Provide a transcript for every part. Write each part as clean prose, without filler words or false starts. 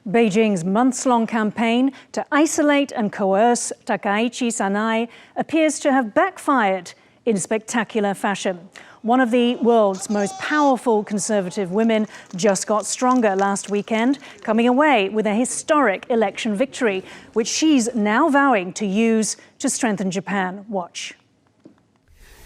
Beijing's months-long campaign to isolate and coerce Takaichi Sanae appears to have backfired in spectacular fashion. One of the world's most powerful conservative women just got stronger last weekend, coming away with a historic election victory, which she's now vowing to use to strengthen Japan. Watch.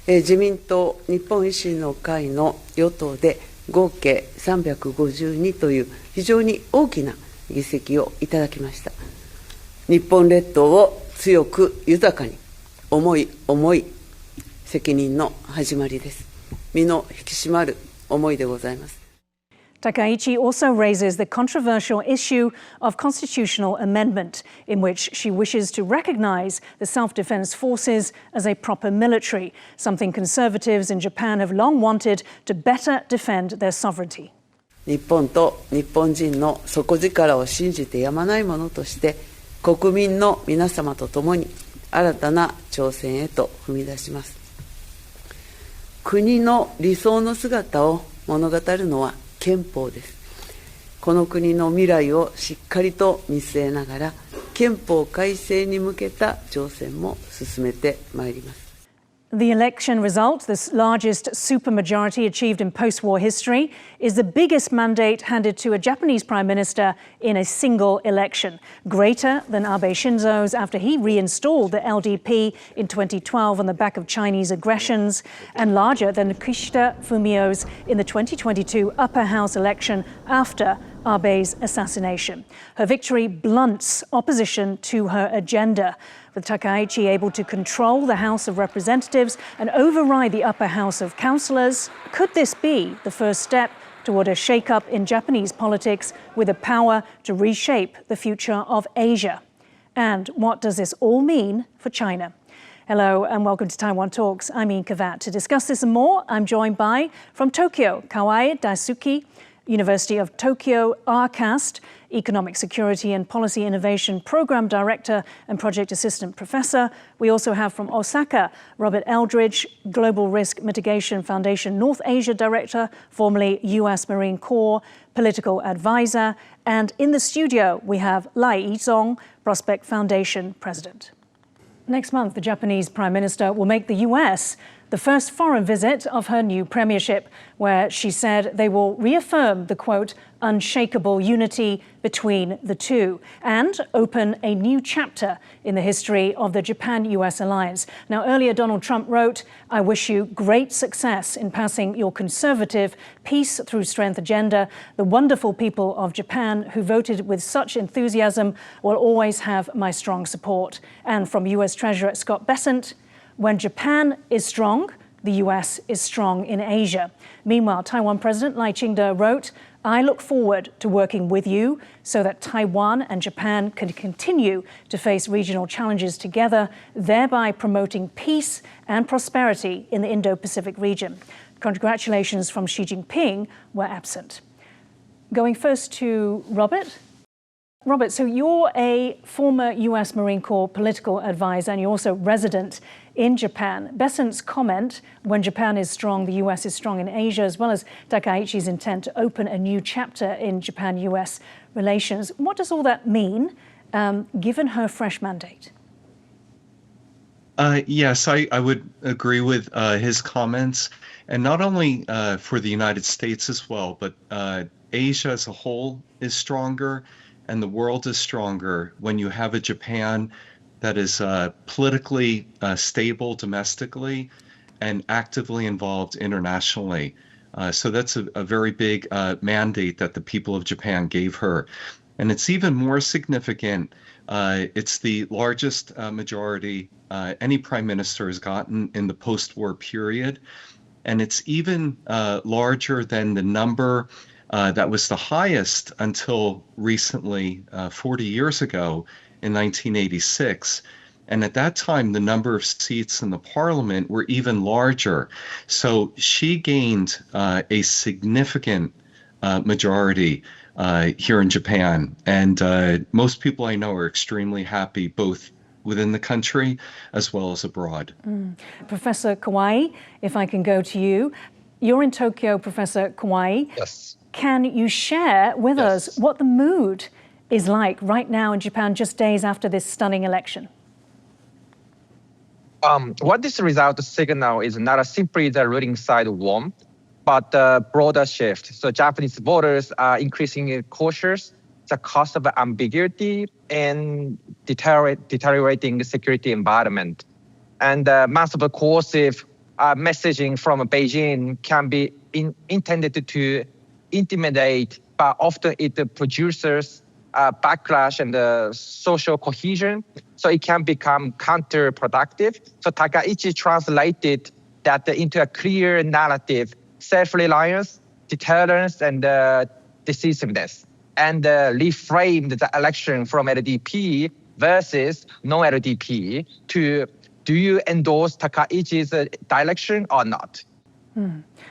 自民党、日本維新の会の与党で合計352という非常に大きな議席をいただきました。日本列島を強く豊かに、重い責任の始まりです。身の引き締まる思いでございます。Takaichi also raises the controversial issue of constitutional amendment, in which she wishes to recognize the self-defense forces as a proper military, something conservatives in Japan have long wanted to better defend their sovereignty. 日本と日本人の底力を信じてやまないものとして、国民の皆様と共に新たな挑戦へと踏み出します。国の理想の姿を物語るのは憲法です。この国の未来をしっかりと見据えながら、憲法改正に向けた挑戦も進めてまいります。The election result, the largest supermajority achieved in post-war history, is the biggest mandate handed to a Japanese prime minister in a single election, greater than Abe Shinzo's after he reinstalled the LDP in 2012 on the back of Chinese aggressions, and larger than Kishida Fumio's in the 2022 upper house election after Abe's assassination. Her victory blunts opposition to her agenda, with Takaichi able to control the House of Representatives and override the upper house of councillors. Could this be the first step toward a shake-up in Japanese politics with the power to reshape the future of Asia? And what does this all mean for China? Hello and welcome to Taiwan Talks. I'm Ian Kavat. To discuss this and more, I'm joined by, from Tokyo, Kawai Daisuke, University of Tokyo, RCAST, Economic Security and Policy Innovation Program Director and Project Assistant Professor. We also have from Osaka, Robert Eldridge, Global Risk Mitigation Foundation North Asia Director, formerly US Marine Corps Political Advisor. And in the studio, we have Lai Yizong, Prospect Foundation President. Next month, the Japanese Prime Minister will make the US the first foreign visit of her new premiership, where she said they will reaffirm the, quote, unshakable unity between the two and open a new chapter in the history of the Japan-US alliance. Now, earlier, Donald Trump wrote, "I wish you great success in passing your conservative peace through strength agenda. The wonderful people of Japan who voted with such enthusiasm will always have my strong support." And from US Treasurer Scott Bessent, "When Japan is strong, the US is strong in Asia." Meanwhile, Taiwan President Lai Ching-te wrote, "I look forward to working with you so that Taiwan and Japan can continue to face regional challenges together, thereby promoting peace and prosperity in the Indo-Pacific region." Congratulations from Xi Jinping were absent. Going first to Robert. Robert, so you're a former US Marine Corps political advisor and you're also resident in Japan. Bessent's comment, "When Japan is strong, the US is strong in Asia," as well as Takaichi's intent to open a new chapter in Japan-US relations. What does all that mean, given her fresh mandate? Yes, I would agree with his comments, and not only for the United States as well, but Asia as a whole is stronger. And the world is stronger when you have a Japan that is politically stable domestically and actively involved internationally. So that's a very big mandate that the people of Japan gave her. And it's even more significant. It's the largest majority any prime minister has gotten in the post-war period. And it's even larger than the number that was the highest until recently, 40 years ago in 1986. And at that time, the number of seats in the parliament were even larger. So she gained a significant majority here in Japan. And most people I know are extremely happy, both within the country as well as abroad. Professor Kawai, if I can go to you. You're in Tokyo, Professor Kawai. Yes. Can you share with us what the mood is like right now in Japan, just days after this stunning election? What this result signal is not simply the ruling side won, but a broader shift. So Japanese voters are increasingly cautious. The cost of ambiguity and deteriorating security environment. And massive coercive messaging from Beijing can be intended to intimidate, but often it produces backlash and social cohesion. So it can become counterproductive. So Takaichi translated that into a clear narrative: self-reliance, deterrence, and decisiveness, and reframed the election from LDP versus non-LDP to, do you endorse Takaichi's direction or not?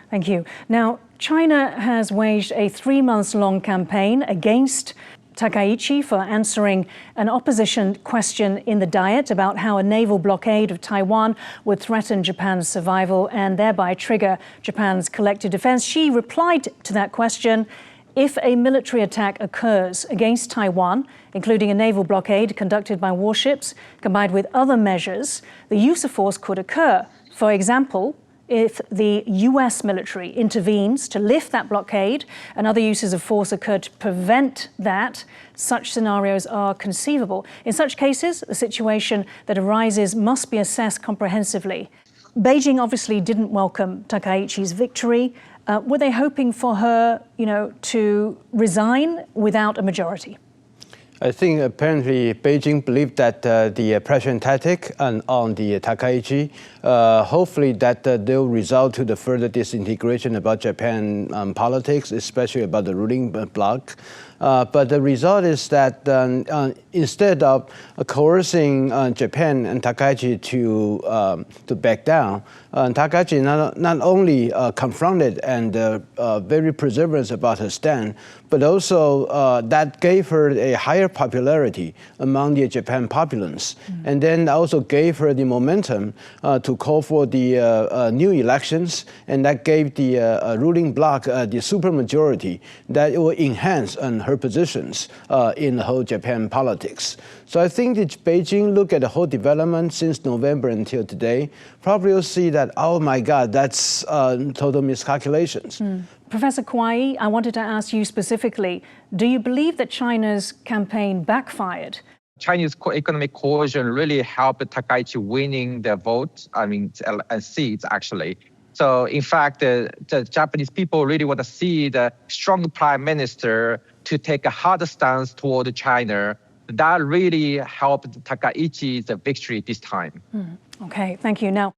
Thank you. Now, China has waged a 3-month-long campaign against Takaichi for answering an opposition question in the Diet about how a naval blockade of Taiwan would threaten Japan's survival and thereby trigger Japan's collective defense. She replied to that question: if a military attack occurs against Taiwan, including a naval blockade conducted by warships, combined with other measures, the use of force could occur. For example, if the US military intervenes to lift that blockade and other uses of force occur to prevent that, such scenarios are conceivable. In such cases, the situation that arises must be assessed comprehensively. Beijing obviously didn't welcome Takaichi's victory. Were they hoping for her, to resign without a majority? I think apparently Beijing believed that the pressure tactic on the Takaichi, hopefully that they'll result to the further disintegration about Japan politics, especially about the ruling bloc. But the result is that instead of coercing Japan and Takaichi to back down, Takaichi not only confronted and very perseverant about her stand, but also that gave her a higher popularity among the Japan populace, and then also gave her the momentum to call for the new elections, and that gave the ruling bloc the supermajority that will enhance her positions in the whole Japan politics. So I think that Beijing look at the whole development since November until today, probably will see that, oh my God, that's total miscalculations. Professor Kwai, I wanted to ask you specifically, do you believe that China's campaign backfired? Chinese economic coercion really helped Takaichi winning the votes, seats actually. So in fact, the Japanese people really want to see the strong prime minister to take a hard stance toward China. That really helped Takaichi's victory this time. Okay, thank you. Now,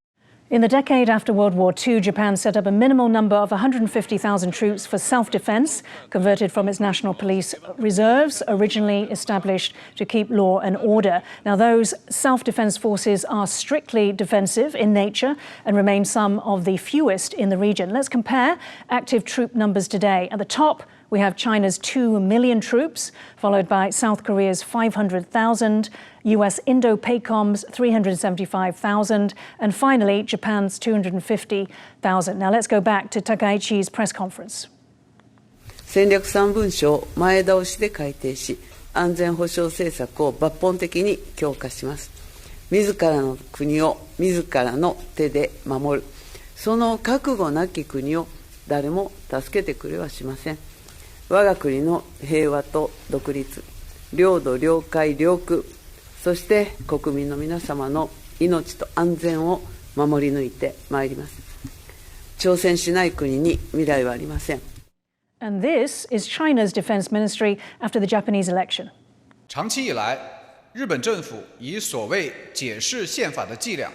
in the decade after World War II, Japan set up a minimal number of 150,000 troops for self-defense, converted from its national police reserves, originally established to keep law and order. Now, those self-defense forces are strictly defensive in nature and remain some of the fewest in the region. Let's compare active troop numbers today. At the top, we have China's 2 million troops, followed by South Korea's 500,000, US Indo-PACOM's 375,000, and finally Japan's 250,000. Now let's go back to Takaichi's press conference. 戦略3文書を前倒しで改定し、安全保障政策を抜本的に強化します。自らの国を自らの手で守る。その覚悟なき国を誰も助けてくれはしません。我が国の平和と独立、領土、領海、領空、そして国民の皆様の命と安全を守り抜いてまいります。挑戦しない国に未来はありません。And this is China's defense ministry after the Japanese election. 长期以来，日本政府以所谓解释宪法的伎俩，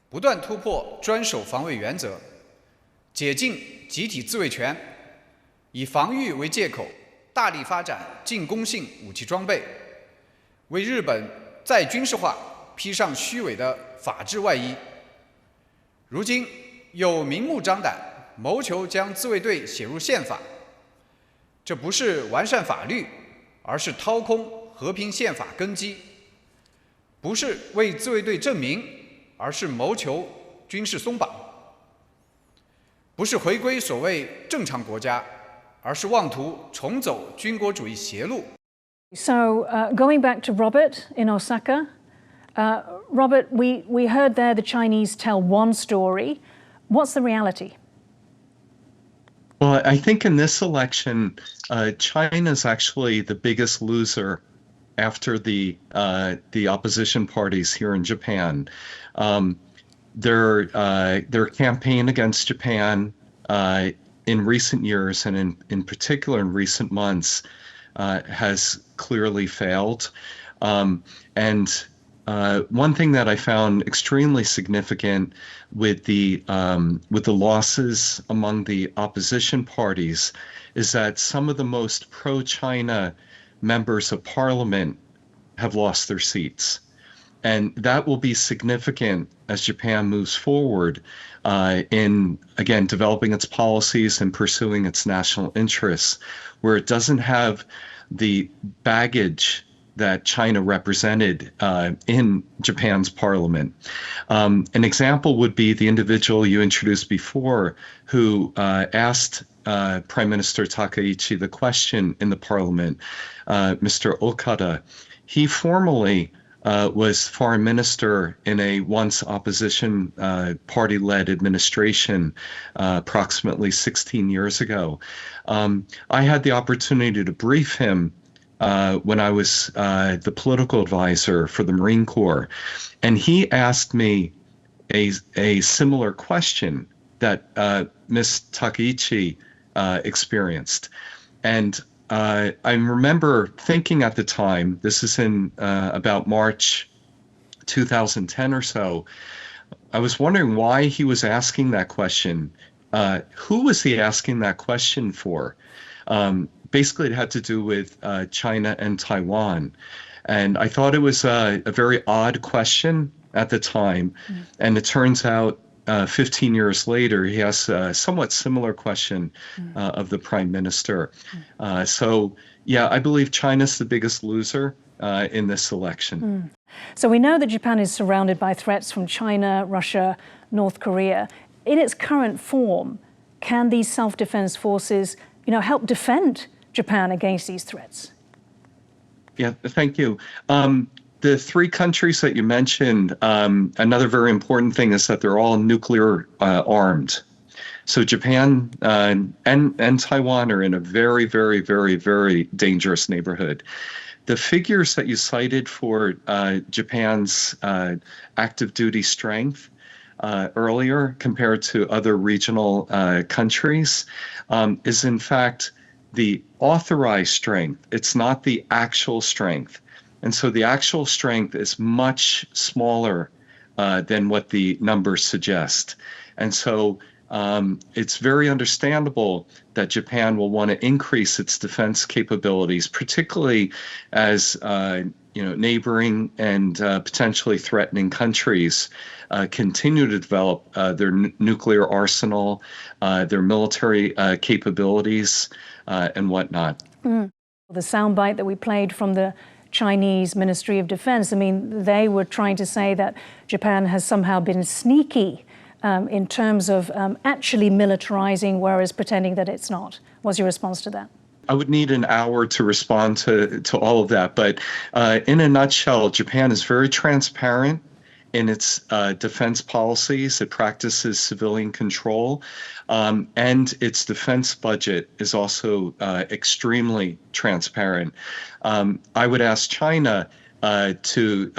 不断突破专守防卫原则，解禁集体自卫权。以防御为借口，大力发展进攻性武器装备，为日本再军事化披上虚伪的法治外衣。如今又明目张胆谋求将自卫队写入宪法，这不是完善法律，而是掏空和平宪法根基；不是为自卫队正名，而是谋求军事松绑；不是回归所谓正常国家，而是妄图重走军国主义邪路。So going back to Robert in Osaka, Robert, we heard there the Chinese tell one story. What's the reality? Well, I think in this election, China's actually the biggest loser after the opposition parties here in Japan. Their campaign against Japan in recent years, and in particular in recent months, has clearly failed. And one thing that I found extremely significant with the losses among the opposition parties is that some of the most pro-China members of parliament have lost their seats. And that will be significant as Japan moves forward in, again, developing its policies and pursuing its national interests, where it doesn't have the baggage that China represented in Japan's parliament. An example would be the individual you introduced before who asked Prime Minister Takaichi the question in the parliament, Mr. Okada. He formerly was foreign minister in a once opposition party-led administration approximately 16 years ago. I had the opportunity to brief him when I was the political advisor for the Marine Corps, and he asked me a similar question that Ms. Takaichi experienced. And I remember thinking at the time, this is in about March 2010 or so, I was wondering why he was asking that question. Who was he asking that question for? Basically, it had to do with China and Taiwan. And I thought it was a very odd question at the time. And it turns out 15 years later, he has a somewhat similar question of the Prime Minister. So, yeah, I believe China's the biggest loser in this election. So we know that Japan is surrounded by threats from China, Russia, North Korea. In its current form, can these self-defense forces, help defend Japan against these threats? Yeah, thank you. The three countries that you mentioned, another very important thing is that they're all nuclear armed. So Japan and Taiwan are in a very, very, very, very dangerous neighborhood. The figures that you cited for Japan's active duty strength earlier compared to other regional countries is in fact the authorized strength. It's not the actual strength. And so the actual strength is much smaller than what the numbers suggest. And so it's very understandable that Japan will want to increase its defense capabilities, particularly as neighboring and potentially threatening countries continue to develop their nuclear arsenal, their military capabilities, and whatnot. The soundbite that we played from the Chinese Ministry of Defense, they were trying to say that Japan has somehow been sneaky in terms of actually militarizing, whereas pretending that it's not. What's your response to that? I would need an hour to respond to all of that. But in a nutshell, Japan is very transparent in its defense policies. It practices civilian control, and its defense budget is also extremely transparent. I would ask China to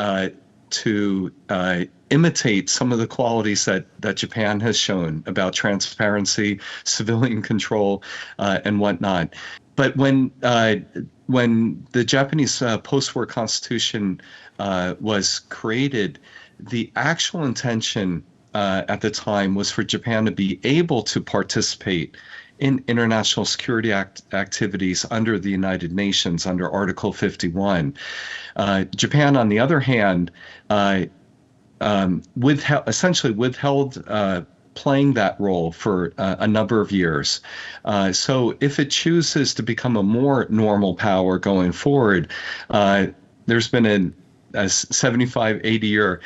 imitate some of the qualities that Japan has shown about transparency, civilian control, and whatnot. But when the Japanese post-war constitution was created, the actual intention at the time was for Japan to be able to participate in international security activities under the United Nations, under Article 51. Japan, on the other hand, essentially withheld playing that role for a number of years. So if it chooses to become a more normal power going forward, there's been a 75, 80-year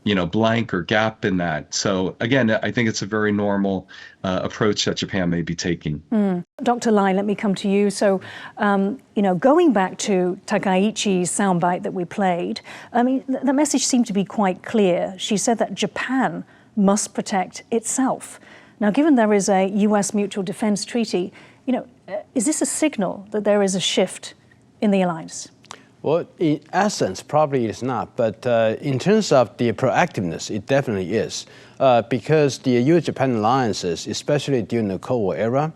blank or gap in that. So again, I think it's a very normal approach that Japan may be taking. Dr. Lai, let me come to you. So, going back to Takaichi's soundbite that we played, I mean, the message seemed to be quite clear. She said that Japan must protect itself. Now, given there is a US mutual defense treaty, is this a signal that there is a shift in the alliance? Well, in essence, probably it's not. But in terms of the proactiveness, it definitely is. Because the U.S.-Japan alliances, especially during the Cold War era,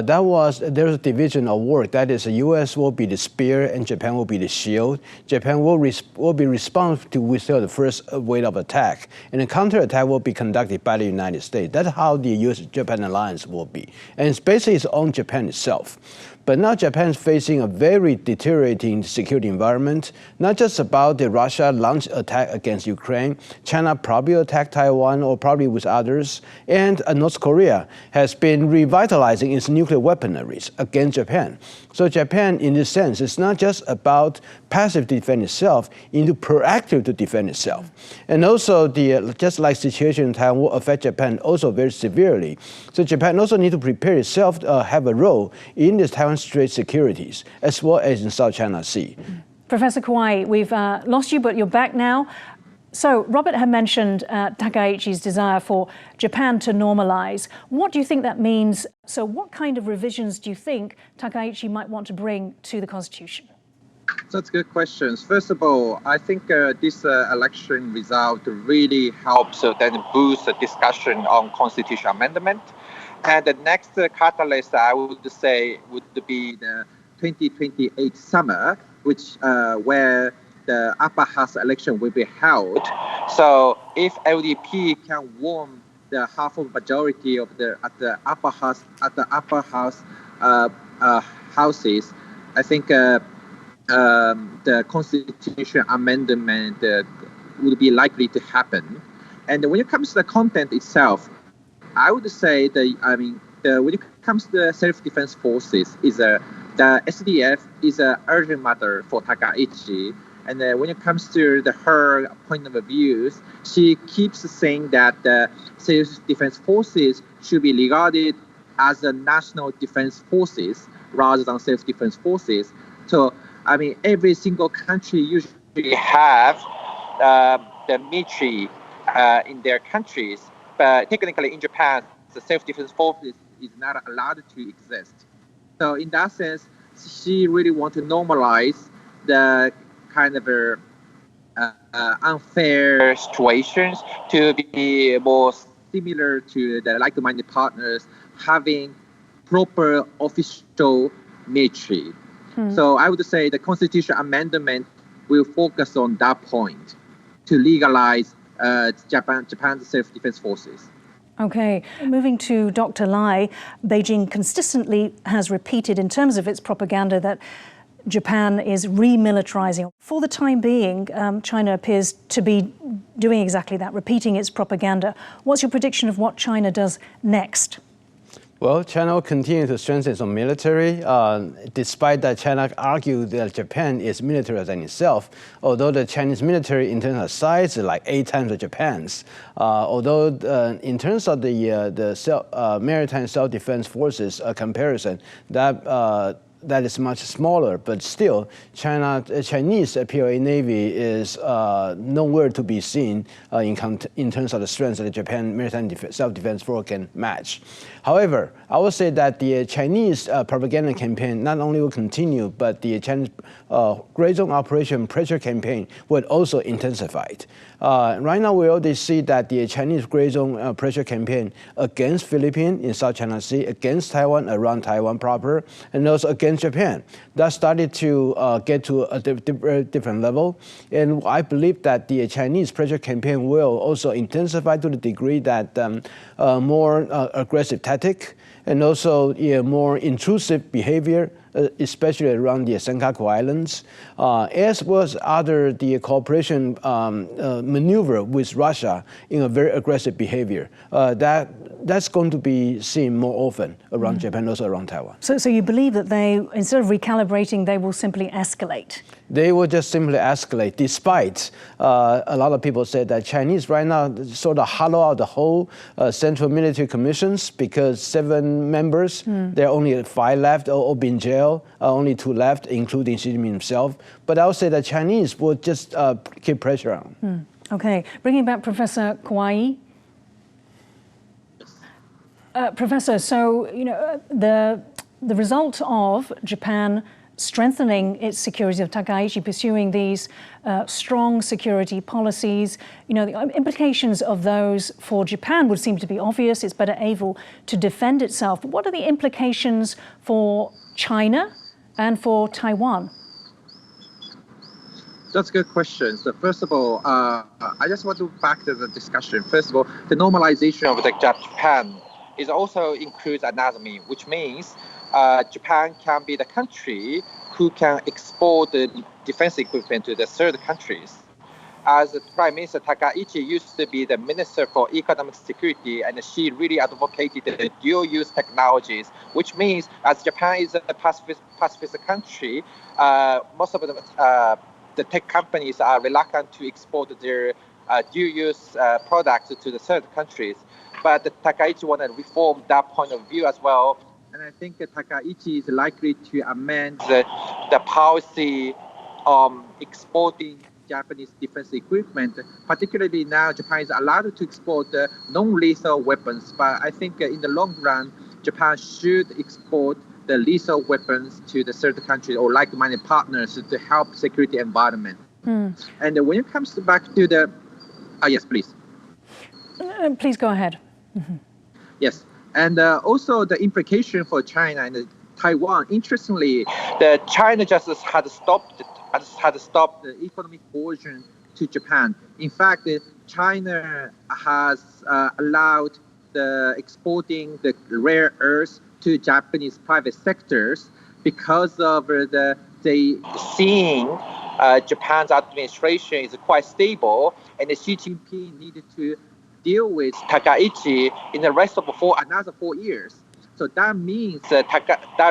there was a division of work. That is, the U.S. will be the spear and Japan will be the shield. Japan will be responsible to withstand the first wave of attack, and the counterattack will be conducted by the United States. That's how the U.S.-Japan alliance will be, and it's basically its own Japan itself. But now Japan is facing a very deteriorating security environment, not just about the Russia launch attack against Ukraine. China probably attacked Taiwan or probably with others. And North Korea has been revitalizing its nuclear weaponry against Japan. So Japan, in this sense, is not just about passive to defend itself, into proactive to defend itself. And also, just like situation in Taiwan will affect Japan also very severely. So Japan also needs to prepare itself to have a role in this Taiwan Strait securities, as well as in South China Sea. Professor Kawai, we've lost you, but you're back now. So Robert had mentioned Takaichi's desire for Japan to normalize. What do you think that means? So what kind of revisions do you think Takaichi might want to bring to the Constitution? That's good questions. First of all, I think this election result really helps then boost the discussion on constitutional amendment. And the next catalyst, I would say, would be the 2028 summer, which where the upper house election will be held. So if LDP can win the half of majority of the upper house houses, I think the constitution amendment would be likely to happen. And when it comes to the content itself, I would say when it comes to the self-defense forces, the SDF is an urgent matter for Takaichi. And when it comes to her point of view, she keeps saying that the self-defense forces should be regarded as the national defense forces rather than self-defense forces. So, every single country usually have the military in their countries. But technically in Japan, the self-defense forces is not allowed to exist. So in that sense, she really wants to normalize the kind of unfair situations to be more similar to the like-minded partners having proper official military. So I would say the constitution amendment will focus on that point to legalize Japan's self-defense forces. Okay, moving to Dr. Lai, Beijing consistently has repeated in terms of its propaganda that Japan is remilitarizing. For the time being, China appears to be doing exactly that, repeating its propaganda. What's your prediction of what China does next? Well, China will continue to strengthen its military, despite that China argued that Japan is military than itself, although the Chinese military in terms of size is like 8 times of Japan's. Although in terms of the maritime self-defense forces comparison, that is much smaller, but still, Chinese PLA Navy is nowhere to be seen in terms of the strength that the Japan maritime self-defense force can match. However, I would say that the Chinese propaganda campaign not only will continue, but the Chinese Gray Zone Operation pressure campaign will also intensify. Right now, we already see that the Chinese Gray Zone pressure campaign against Philippines in South China Sea, against Taiwan, around Taiwan proper, and also against Japan. That started to get to a different level. And I believe that the Chinese pressure campaign will also intensify to the degree that more aggressive tactic and also more intrusive behavior especially around the Senkaku Islands, as well as the cooperation maneuver with Russia in a very aggressive behavior. That's going to be seen more often around Japan, also around Taiwan. So you believe that they, instead of recalibrating, they will simply escalate? They will just simply escalate, despite a lot of people say that Chinese right now sort of hollow out the whole Central Military Commissions, because 7 members, there are only 5 left or be in jail, only 2 left, including Xi Jinping himself. But I would say that Chinese will just keep pressure on. Okay, bringing back Professor Kawai. Professor, so the result of Japan strengthening its security, of Takaichi pursuing these strong security policies, the implications of those for Japan would seem to be obvious. It's better able to defend itself. But what are the implications for China and for Taiwan? That's a good question. So first of all, I just want to back to the discussion. First of all, the normalization of Japan is also includes anatomy, which means Japan can be the country who can export the defense equipment to the third countries. As Prime Minister Takaichi used to be the Minister for Economic Security, and she really advocated the dual-use technologies, which means as Japan is a pacifist country, most of the tech companies are reluctant to export their dual-use products to the third countries. But Takaichi wanted to reform that point of view as well. And I think Takaichi is likely to amend the policy on exporting Japanese defense equipment. Particularly now, Japan is allowed to export non-lethal weapons. But I think in the long run, Japan should export the lethal weapons to the third country or like-minded partners to help security environment. And when it comes back to the... yes, please. Please go ahead. Yes, and also the implication for China and Taiwan. Interestingly, China just had stopped the economic coercion to Japan. In fact, China has allowed the exporting the rare earths to Japanese private sectors because of they seeing Japan's administration is quite stable, and Xi Jinping needed to deal with Takaichi in the rest of another 4 years. So that means that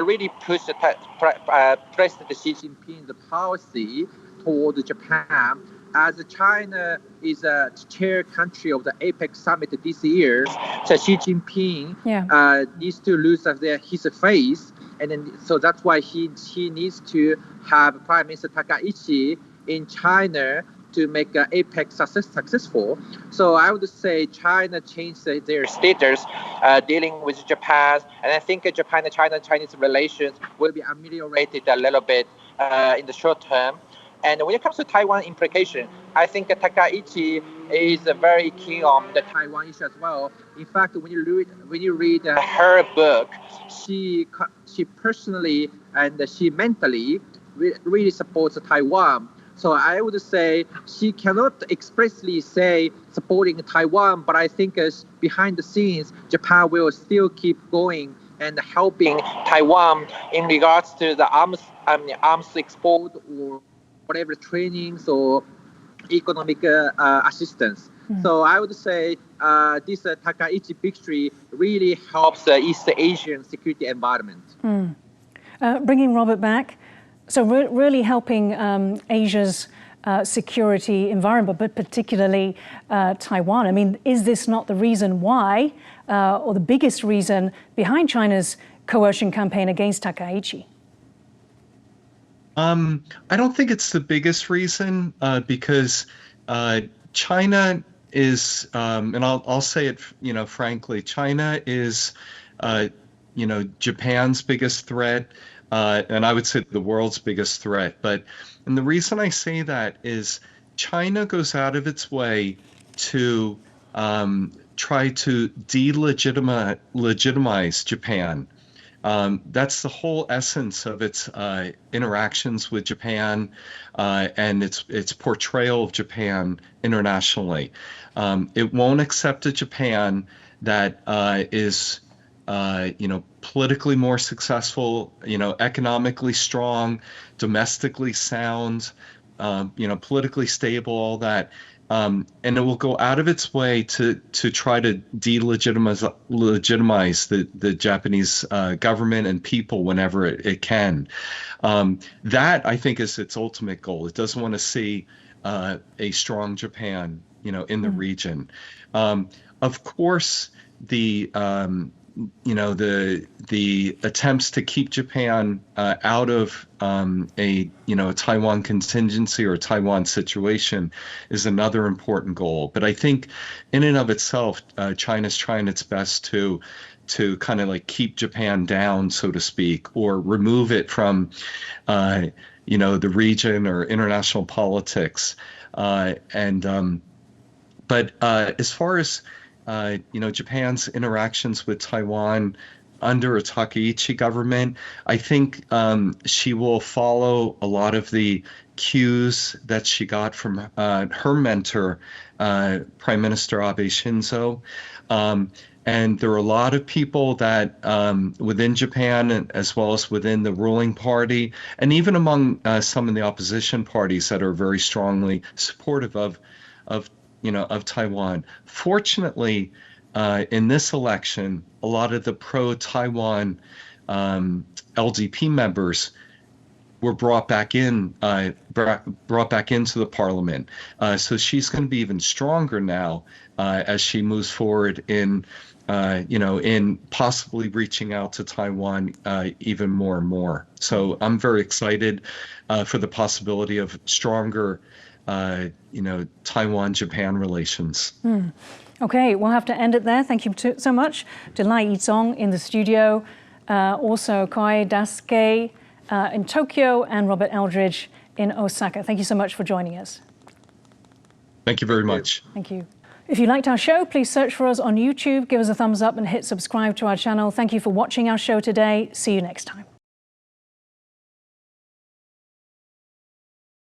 really pushed President Xi Jinping's policy toward Japan. As China is a chair country of the APEC summit this year, so Xi Jinping needs to lose his face, and then so that's why he needs to have Prime Minister Takaichi in China to make APEC successful. So I would say China changed their status dealing with Japan, and I think Japan and China-Chinese relations will be ameliorated a little bit in the short term. And when it comes to Taiwan implication, I think Takaichi is very keen on the Taiwan issue as well. In fact, when you read her book, she personally and she mentally really supports Taiwan. So I would say she cannot expressly say supporting Taiwan, but I think behind the scenes, Japan will still keep going and helping Taiwan in regards to the arms export or whatever trainings or economic assistance. So I would say this Takaichi victory really helps the East Asian security environment. Bringing Robert back. So really helping Asia's security environment, but particularly Taiwan. I mean, is this not the reason why, or the biggest reason behind China's coercion campaign against Takaichi? I don't think it's the biggest reason because China is, and I'll say it, frankly, China is, Japan's biggest threat. And I would say the world's biggest threat. And the reason I say that is China goes out of its way to try to delegitimize Japan. That's the whole essence of its interactions with Japan and its portrayal of Japan internationally. It won't accept a Japan that is politically more successful, economically strong, domestically sound, politically stable, all that. And it will go out of its way to try to legitimize the Japanese government and people whenever it can. That, I think, is its ultimate goal. It doesn't want to see a strong Japan, in the region. Of course, the attempts to keep Japan out of a Taiwan contingency or Taiwan situation is another important goal. But I think in and of itself, China's trying its best to kind of like keep Japan down, so to speak, or remove it from the region or international politics. But as far as Japan's interactions with Taiwan under a Takaichi government, I think she will follow a lot of the cues that she got from her mentor, Prime Minister Abe Shinzo. And there are a lot of people that within Japan, as well as within the ruling party, and even among some of the opposition parties that are very strongly supportive of Taiwan. Fortunately, in this election, a lot of the pro-Taiwan LDP members were brought back into the parliament. So she's going to be even stronger now as she moves forward in possibly reaching out to Taiwan even more and more. So I'm very excited for the possibility of stronger Taiwan-Japan relations. Okay, we'll have to end it there. Thank you so much to Lai Yizong in the studio, also Kai Daisuke in Tokyo, and Robert Eldridge in Osaka. Thank you so much for joining us. Thank you very much. Thank you. If you liked our show, please search for us on YouTube, give us a thumbs up and hit subscribe to our channel. Thank you for watching our show today. See you next time.